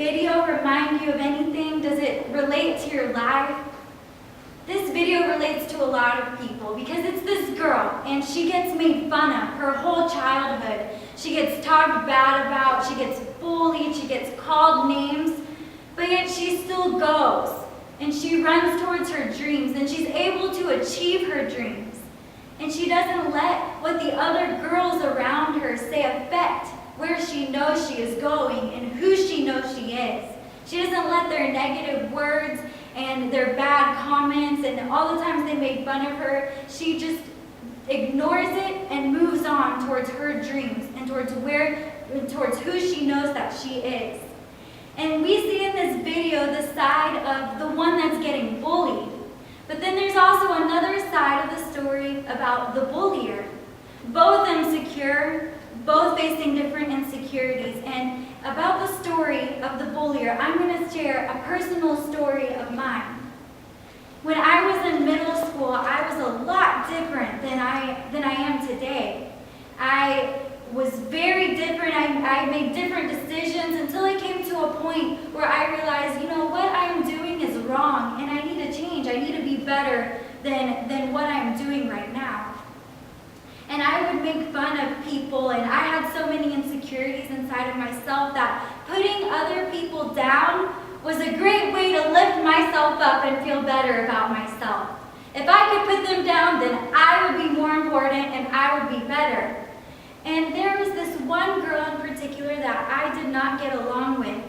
video remind you of anything? Does it relate to your life? This video relates to a lot of people because it's this girl and she gets made fun of her whole childhood. She gets talked bad about, she gets bullied, she gets called names, but yet she still goes and she runs towards her dreams and she's able to achieve her dreams. And she doesn't let what the other girls around her say affect where she knows she is going and who she knows she is. She doesn't let their negative words and their bad comments and all the times they made fun of her, she just ignores it and moves on towards her dreams and towards who she knows that she is. And we see in this video the side of the one that's getting bullied. But then there's also another side of the story about the bullier. Both insecure, both facing different insecurities. And about the story of the bullier, I'm going to share a personal story of mine. When I was in middle school, I was a lot different than I am today. I was very different. I made different decisions until I came to a point where I realized, you know, what I'm doing is wrong and I need to change. I need to be better than what I'm doing right now. And I would make fun of people, and I had so many insecurities inside of myself that putting other people down was a great way to lift myself up and feel better about myself. If I could put them down, then I would be more important and I would be better. And there was this one girl in particular that I did not get along with.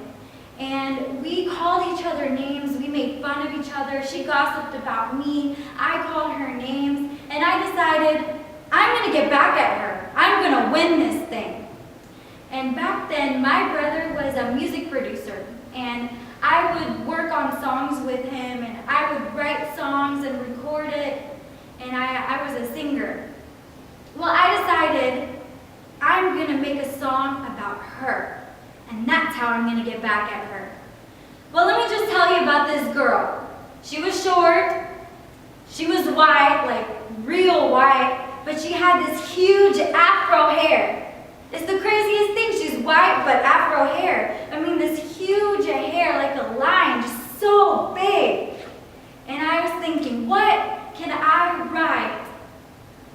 And we called each other names, we made fun of each other, she gossiped about me, I called her names, and I decided, I'm going to get back at her. I'm going to win this thing. And back then, my brother was a music producer, and I would work on songs with him, and I would write songs and record it, and I was a singer. Well, I decided I'm going to make a song about her, and that's how I'm going to get back at her. Well, let me just tell you about this girl. She was short, she was white, like real white, but she had this huge afro hair. It's the craziest thing. She's white, but afro hair. I mean, this huge hair, like a line, just so big. And I was thinking, what can I write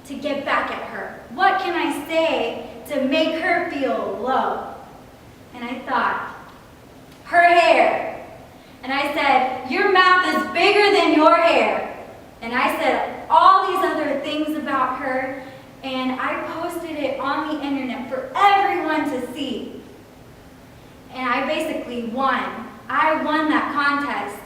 to get back at her? What can I say to make her feel low? And I thought, her hair. And I said, your mouth is bigger than your hair. And I said all these other things about her, and I posted it on the internet for everyone to see. And I basically won. I won that contest.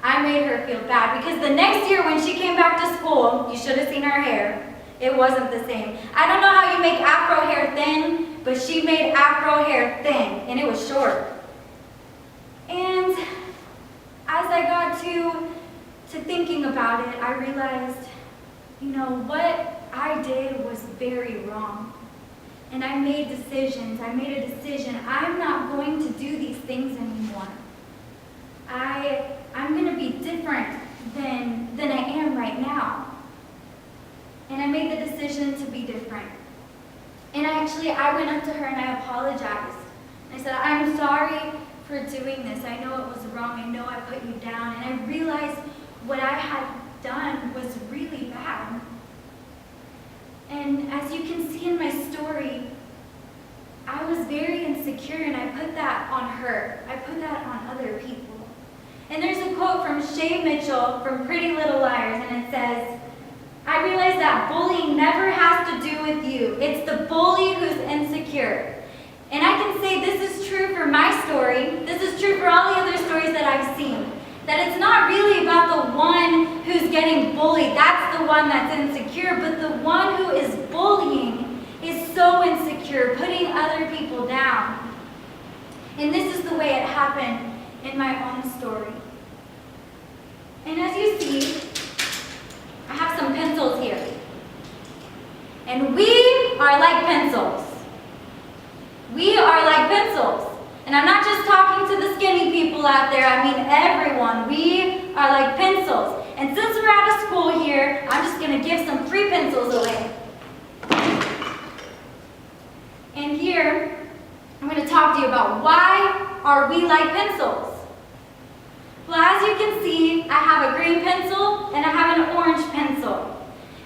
I made her feel bad because the next year when she came back to school, you should have seen her hair. It wasn't the same. I don't know how you make afro hair thin, but she made afro hair thin, and it was short. And as I got to thinking about it, I realized, you know, what I did was very wrong. And I made decisions. I made a decision. I'm not going to do these things anymore. I'm going to be different than I am right now. And I made the decision to be different. And I went up to her and I apologized. I said, I'm sorry for doing this. I know it was wrong. I know I put you down. And I realized what I had done was really bad. And as you can see in my story, I was very insecure and I put that on her. I put that on other people. And there's a quote from Shay Mitchell from Pretty Little Liars, and it says, I realize that bullying never has to do with you. It's the bully who's insecure. And I can say this is true for my story. This is true for all the other stories that I've seen. That it's not really about the one who's getting bullied. That's the one that's insecure. But the one who is bullying is so insecure, putting other people down. And this is the way it happened in my own story. And as you see, I have some pencils here. And we are like pencils. We are like pencils. And I'm not just talking to the skinny people out there, I mean everyone. We are like pencils. And since we're out of school here, I'm just going to give some free pencils away. And here, I'm going to talk to you about why are we like pencils? Well, as you can see, I have a green pencil and I have an orange pencil.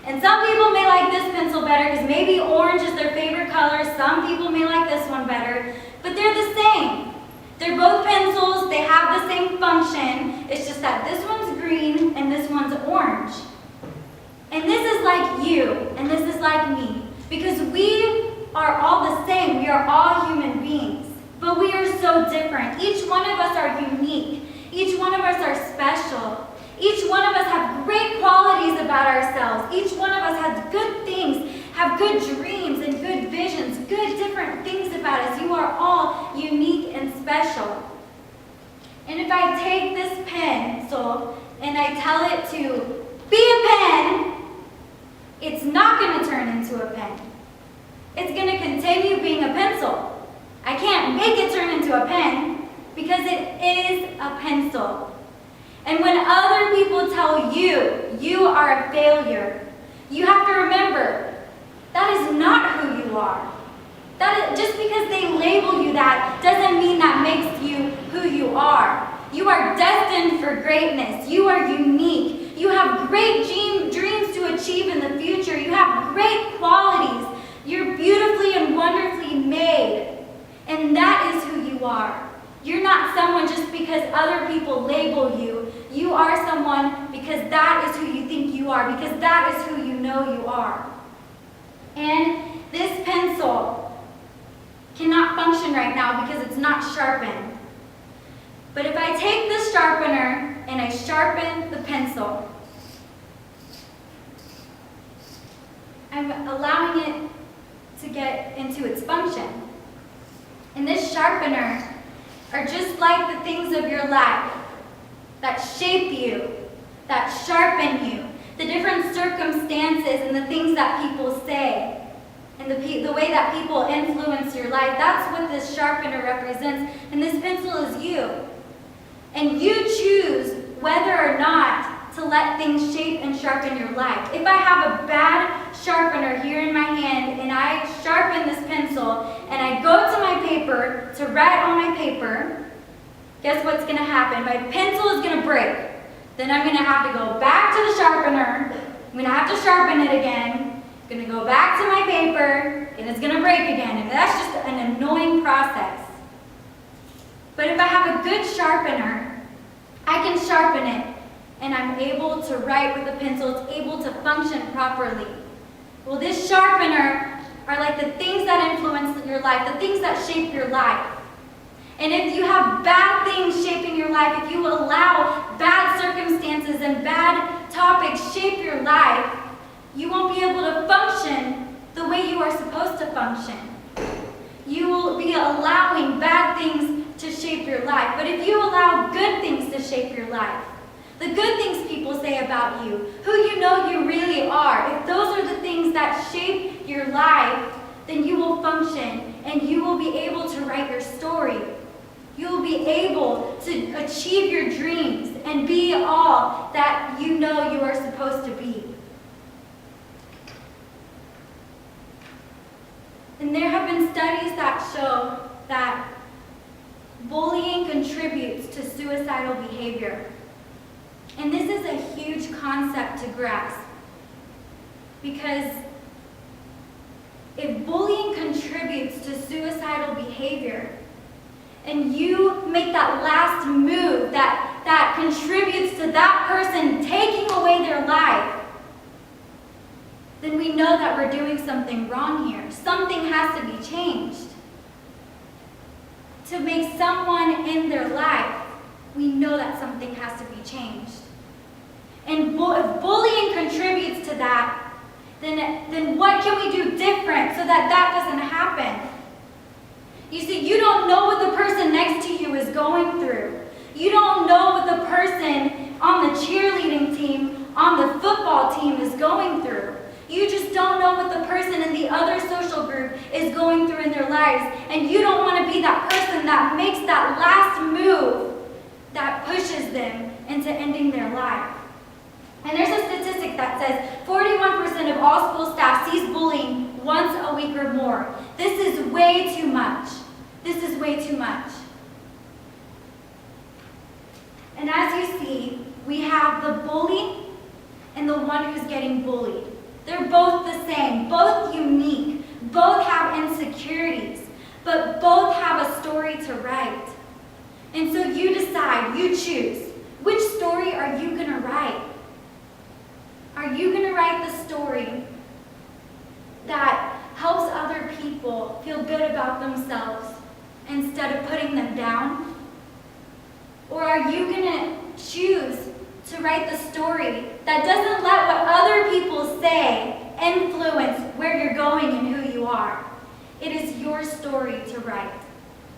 And some people may like this pencil better because maybe orange is their favorite color. Some people may like this one better, but they're the same. They're both pencils, they have the same function. It's just that this one's green and this one's orange. And this is like you, and this is like me, because we are all the same. We are all human beings, but we are so different. Each one of us are unique. Each one of us are special. Each one of us have great qualities about ourselves. Each one of us has good things, have good dreams and good visions, good different things about us. You are all unique and special. And if I take this pencil and I tell it to be a pen, it's not going to turn into a pen. It's going to continue being a pencil. I can't make it turn into a pen because it is a pencil. And when other people tell you, you are a failure, you have to remember, that is not who you are. Just because they label you that doesn't mean that makes you who you are. You are destined for greatness. You are unique. You have great dreams to achieve in the future. You have great qualities. You're beautifully and wonderfully made. And that is who you are. You're not someone just because other people label you. You are someone because that is who you think you are, because that is who you know you are. And this pencil cannot function right now because it's not sharpened. But if I take this sharpener and I sharpen the pencil, I'm allowing it to get into its function. And this sharpener are just like the things of your life that shape you, that sharpen you, the different circumstances and the things that people say, and the way that people influence your life. That's what this sharpener represents, and this pencil is you. And you choose whether or not to let things shape and sharpen your life. If I have a bad sharpener here in my hand and I sharpen this pencil and I go to my paper to write on my paper, guess what's going to happen? My pencil is going to break. Then I'm going to have to go back to the sharpener. I'm going to have to sharpen it again. I'm going to go back to my paper and it's going to break again. And that's just an annoying process. But if I have a good sharpener, I can sharpen it and I'm able to write with a pencil. It's able to function properly. Well, this sharpener are like the things that influence your life, the things that shape your life. And if you have bad things shaping your life, if you allow bad circumstances and bad topics shape your life, you won't be able to function the way you are supposed to function. You will be allowing bad things to shape your life. But if you allow good things to shape your life, the good things people say about you, who you know you really are, if those are the things that shape your life, then you will function and you will be able to write your story. You will be able to achieve your dreams and be all that you know you are supposed to be. And there have been studies that show that bullying contributes to suicidal behavior. And this is a huge concept to grasp, because if bullying contributes to suicidal behavior, and you make that last move that contributes to that person taking away their life, then we know that we're doing something wrong here. Something has to be changed. To make someone in their life, we know that something has to be changed. And if bullying contributes to that, then what can we do different so that that doesn't happen? You see, you don't know what the person next to you is going through. You don't know what the person on the cheerleading team, on the football team is going through. You just don't know what the person in the other social group is going through in their lives. And you don't want to be that person that makes that last move that pushes them into ending their life. And there's a statistic that says 41% of all school staff sees bullying once a week or more. This is way too much. This is way too much. And as you see, we have the bully and the one who's getting bullied. They're both the same, both unique, both have insecurities, but both have a story to write. And so you decide, you choose, which story are you going to write? Are you going to write the story that helps other people feel good about themselves instead of putting them down? Or are you going to choose to write the story that doesn't let what other people say influence where you're going and who you are? It is your story to write.